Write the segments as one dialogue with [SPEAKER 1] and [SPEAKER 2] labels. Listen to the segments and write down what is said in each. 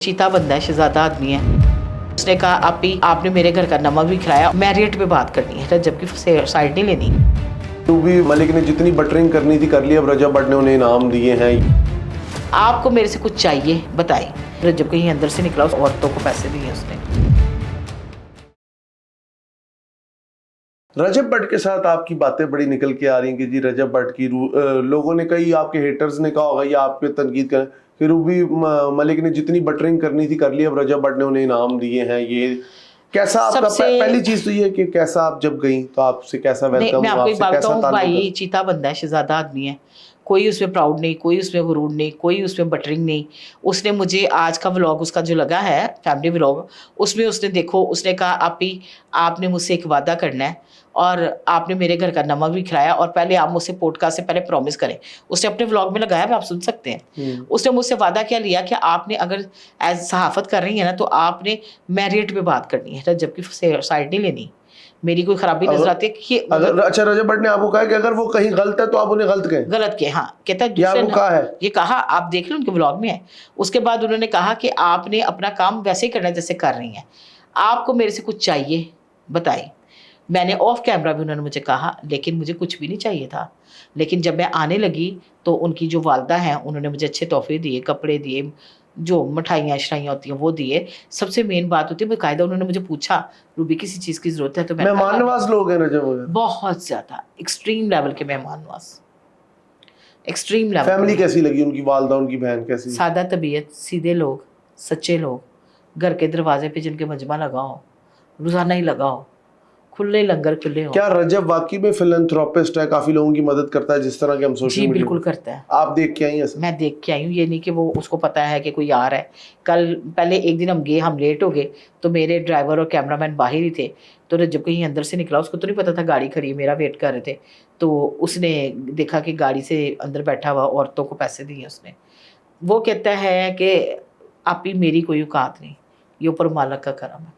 [SPEAKER 1] चीता बंदा है, शहजादा आदमी है। उसने कहा आपने मेरे घर का नमक भी खिलाया, मैरियट पे बात करनी है, रजब की साइड नहीं लेनी।
[SPEAKER 2] भी मलिक ने जितनी बटरिंग करनी थी कर ली, अब रजब बट ने उन्हें इनाम दिए हैं।
[SPEAKER 1] आपको मेरे से कुछ चाहिए बताइए। रजब कहीं अंदर से निकला, उस औरतों को पैसे दिए उसने।
[SPEAKER 2] रजब भट्ट के साथ आपकी बातें बड़ी निकल के आ रही हैं कि जी रजब भट्ट की लोगों ने कई आपके हेटर्स ने कहा होगा या आप पे तनकीद करें कि रूबी मलिक ने जितनी बटरिंग करनी थी कर ली, अब रजब भट्ट ने उन्हें इनाम दिए हैं। ये कैसा आपका पहली चीज तो ये है कि कैसा आप जब गई तो आपसे कैसा वेलकम
[SPEAKER 1] मैं
[SPEAKER 2] हुआ,
[SPEAKER 1] आपको एक बात
[SPEAKER 2] कैसा
[SPEAKER 1] बताऊं,
[SPEAKER 2] ताल्लुक है?
[SPEAKER 1] भाई चीता बंदा है, शहजादा आदमी है। कोई उसमें प्राउड नहीं, कोई उसमें गुरूर नहीं, कोई उसमें बटरिंग नहीं। उसने मुझे आज का व्लॉग उसका जो लगा है फैमिली व्लॉग, उसमें उसने देखो, उसने कहा आपने मुझसे एक वादा करना है और आपने मेरे घर का नमक भी खिलाया और पहले आप मुझसे पॉडकास्ट से पहले प्रॉमिस करें। उसने अपने व्लॉग में लगाया, आप सुन सकते हैं। उसने मुझसे वादा क्या लिया कि आपने अगर एज सहाफत कर रही है ना तो आपने मैरियट पे बात करनी है, रजब की साइड नहीं लेनी। मेरी कोई खराबी नजर आती है कि
[SPEAKER 2] अगर अच्छा रजब भट्ट ने आपको कहा कि अगर वो कहीं गलत है तो आप उन्हें गलत कहें?
[SPEAKER 1] गलत किया, हाँ कहता है
[SPEAKER 2] या वो कहा है?
[SPEAKER 1] ये कहा, आप देख लो उनके ब्लॉग में है। उसके बाद उन्होंने कहा कि आपने अपना काम वैसे ही करना है जैसे कर रही हैं। आपको मेरे से कुछ चाहिए बताइए। मैंने ऑफ कैमरा भी उन्होंने मुझे कहा, लेकिन मुझे कुछ भी नहीं चाहिए था। लेकिन जब मैं आने लगी तो उनकी जो वालदा हैं उन्होंने मुझे अच्छे तोहफे दिए, कपड़े दिए, जो मिठाइयाँ शराइयाँ होती हैं वो दिए। सबसे मेन बात होती है, बाकायदा उन्होंने मुझे पूछा रूबी किसी चीज़ की ज़रूरत है तो
[SPEAKER 2] मेहमान नवाज लोग हैं रजब वगैरह?
[SPEAKER 1] बहुत ज़्यादा एक्सट्रीम लेवल के मेहमान नवाज, एक्सट्रीम लेवल।
[SPEAKER 2] फैमिली कैसी लगी उनकी, वालदा उनकी बहन कैसी?
[SPEAKER 1] सादा तबीयत, सीधे लोग, सच्चे लोग, घर के दरवाजे पे जिनके मजमा लगा हो, रोजाना ही लगा हो, खुले लंगर खुले हो।
[SPEAKER 2] क्या रजब वाकई में फिलैंथ्रोपिस्ट है, काफी लोगों की मदद करता है जिस तरह के हम सोशल
[SPEAKER 1] जी
[SPEAKER 2] मीडिया
[SPEAKER 1] बिल्कुल करता है।
[SPEAKER 2] आप देख के आई हैं?
[SPEAKER 1] मैं देख के आई हूँ, ये नहीं कि वो उसको पता है कि कोई आ रहा है। कल पहले एक दिन हम लेट हो गए तो मेरे ड्राइवर और कैमरामैन बाहर ही थे। तो जब कहीं अंदर से निकला, उसको तो नहीं पता था गाड़ी खड़ी है, मेरा वेट कर रहे थे। तो उसने देखा कि गाड़ी से अंदर बैठा हुआ औरतों को पैसे दिए उसने। वो कहता है कि आप ही मेरी कोई औकात नहीं, ये ऊपर मालिक का करम है,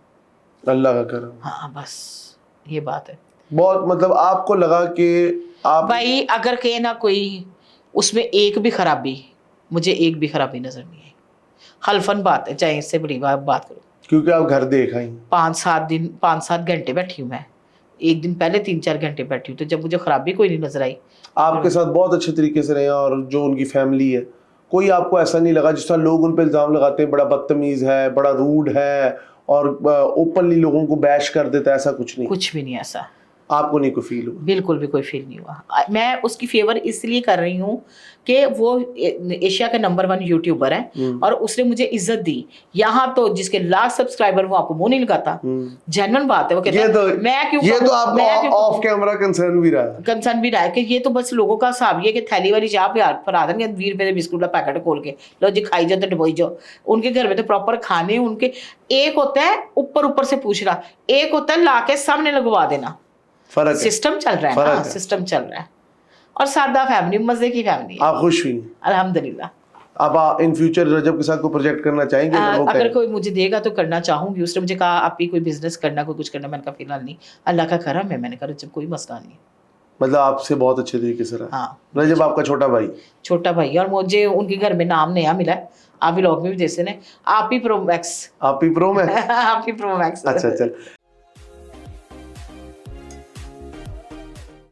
[SPEAKER 2] अल्लाह का करम।
[SPEAKER 1] हाँ बस ये बात है।
[SPEAKER 2] बहुत मतलब आपको लगा कि आप
[SPEAKER 1] भाई अगर कहे ना कोई उसमें एक भी खराबी, मुझे एक भी खराबी नजर नहीं आई। हल्फन बात है, चाहे इससे बड़ी बात करो।
[SPEAKER 2] क्योंकि आप घर देख आई
[SPEAKER 1] 5-7 घंटे बैठी हूँ मैं। एक दिन पहले 3-4 घंटे बैठी हूँ, तो जब मुझे खराबी कोई नहीं नजर आई।
[SPEAKER 2] आपके साथ बहुत अच्छे तरीके से रहे और जो उनकी फैमिली है, कोई आपको ऐसा नहीं लगा जिस तरह लोग उन पर इल्जाम लगाते हैं बड़ा बदतमीज है, बड़ा रूड है और ओपनली लोगों को बैश कर देता है, ऐसा कुछ नहीं?
[SPEAKER 1] कुछ भी नहीं ऐसा,
[SPEAKER 2] आपको नहीं कोई फील हुआ?
[SPEAKER 1] बिल्कुल भी कोई फील नहीं हुआ। मैं उसकी फेवर इसलिए कर रही हूँ कि वो एशिया का नंबर 1 यूट्यूबर है और उसने मुझे इज्जत दी। यहाँ तो जिसके लाख सब्सक्राइबर वो आपको मुंह नहीं लगाता, जेन्युइन बात है। वो कहता है मैं क्यों,
[SPEAKER 2] ये तो आपको ऑफ कैमरा कंसर्न भी रहा है
[SPEAKER 1] कि ये तो बस लोगों का हिसाब ये कि थैली वाली चाह पे फरा देंगे 20 रुपए बिस्कुट का पैकेट खोल के, लो जी खाई जाओ तो डबोई जाओ। उनके घर में तो प्रॉपर खाने उनके, एक होता है ऊपर से पूछ रहा, एक होता है लाके सामने लगवा देना।
[SPEAKER 2] फर्क
[SPEAKER 1] सिस्टम चल रहा है ना, सिस्टम चल रहा है। और सादा फैमिली, मजे की फैमिली है।
[SPEAKER 2] आप खुश हुई
[SPEAKER 1] अल्हम्दुलिल्लाह।
[SPEAKER 2] आप इन फ्यूचर रजब के साथ कोई प्रोजेक्ट करना चाहेंगे?
[SPEAKER 1] अगर कोई मुझे देगा तो करना चाहूंगी। उसने मुझे कहा आप ही कोई बिजनेस करना, कोई कुछ करना। मैंने कहा फिलहाल नहीं, अल्लाह का करम है। मैंने कहा रजब कोई मसला नहीं है।
[SPEAKER 2] मतलब आपसे बहुत अच्छे तरीके से रहा।
[SPEAKER 1] हाँ,
[SPEAKER 2] रजब आपका छोटा भाई
[SPEAKER 1] है और मुझे उनके घर में नाम नया मिला है। आप व्लॉग में भी जैसे ने आप ही प्रो मैक्स
[SPEAKER 2] आप ही प्रो में
[SPEAKER 1] आप ही प्रो मैक्स।
[SPEAKER 2] अच्छा चल।